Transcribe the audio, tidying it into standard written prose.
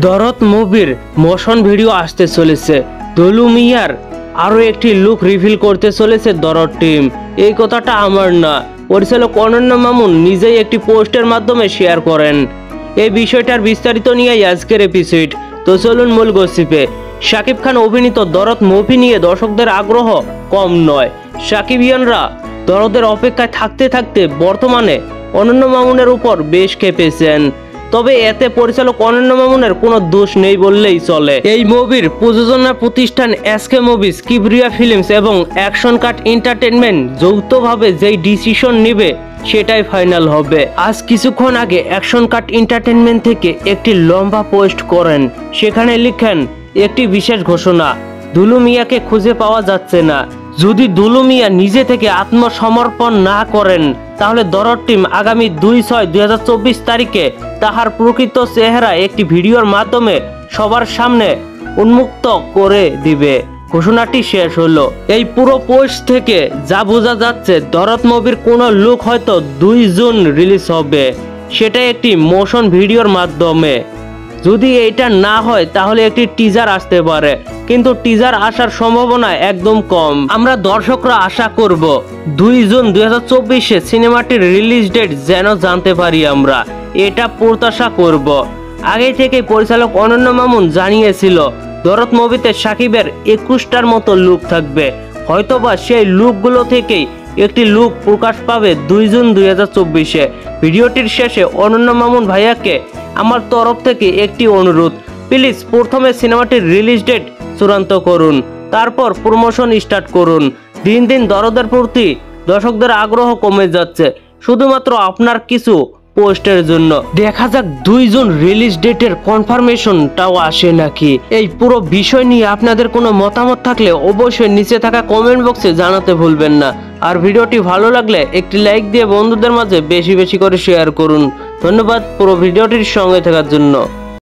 দরদ মুভির motion video আসতে চলেছে। দুলু মিয়ার আরো একটি লুক রিভিল করতে চলেছে দরদ টিম। এই কথাটা আমার না, পরিচালক অনন্য মামুন নিজেই একটি পোস্টের মাধ্যমে শেয়ার করেন। এই বিষয়টার বিস্তারিত নিয়ে আজকের এপিসোড। তো চলুন মূল গসিপে। শাকিব খান অভিনীত দরদ মুভি নিয়ে দর্শকদের আগ্রহ কম নয়। শাকিবিয়ানরা দরদের অপেক্ষায় থাকতে থাকতে বর্তমানে অনন্য মামুনের উপর বেশ খেপেছেন। তবে এতে পরিচালক অনন্য মামুনের কোনো দোষ নেই বললেই চলে। এই মুভির প্রযোজনা প্রতিষ্ঠান এসকে মুভিজ, কিবরিয়া ফিল্মস এবং অ্যাকশন কাট এন্টারটেইনমেন্ট যৌথভাবে যেই ডিসিশন নেবে সেটাই ফাইনাল হবে। আজ কিছুক্ষণ আগে অ্যাকশন কাট এন্টারটেইনমেন্ট থেকে একটি লম্বা পোস্ট করেন। সেখানে লিখেন একটি বিশেষ ঘোষণা, দুলু মিয়াকে খুঁজে পাওয়া যাচ্ছে না। যদি দুলু মিয়া নিজে থেকে আত্মসমর্পণ না করেন তাহলে দরদ টিম আগামী 2/6/2024 তারিখে তাহার প্রকৃত চেহারা একটি ভিডিওর মাধ্যমে সবার সামনে উন্মুক্ত করে দিবে। ঘোষণাটি শেষ হলো। এই পুরো পোস্ট থেকে যা বোঝা যাচ্ছে দরদ মুভির কোনো লুক হয়তো 2 জুন রিলিজ হবে, সেটা একটি মোশন ভিডিওর মাধ্যমে। যদি এইটা না হয় তাহলে একটি টিজার আসতে পারে, কিন্তু টিজার আসার সম্ভাবনা একদম কম। আমরা দর্শকরা আশা করব 2 জুন 2024-এ সিনেমাটির রিলিজ ডেট যেন জানতে পারি। আমরা এটা প্রত্যাশা করব। আগে থেকে পরিচালক অনন্য মামুন জানিয়েছিল দরদ মুভিতে শাকিবের 21টার মতো লুক থাকবে। হয়তোবা সেই লুকগুলো থেকেই একটি লুক প্রকাশ পাবে 2 জুন 2024-এ। ভিডিওটির শেষে অনন্য মামুন ভাইয়াকে আমার তরফ থেকে একটি অনুরোধ, প্লিজ প্রথমে সিনেমাটির রিলিজ ডেট চূড়ান্ত করুন, তারপর প্রমোশন স্টার্ট করুন। দিন দিন দরদের প্রতি দর্শকদের আগ্রহ কমে যাচ্ছে শুধুমাত্র আপনার কিছু পোস্টের জন্য। দেখা যাক 2 জুন রিলিজ ডেটের কনফার্মেশনটাও আসে নাকি। এই পুরো বিষয় নিয়ে আপনাদের কোনো মতামত থাকলে অবশ্যই নিচে থাকা কমেন্ট বক্সে জানাতে ভুলবেন না। আর ভিডিওটি ভালো লাগলে একটি লাইক দিয়ে বন্ধুদের মাঝে বেশি বেশি করে শেয়ার করুন। ধন্যবাদ পুরো ভিডিওটির সঙ্গে থাকার জন্য।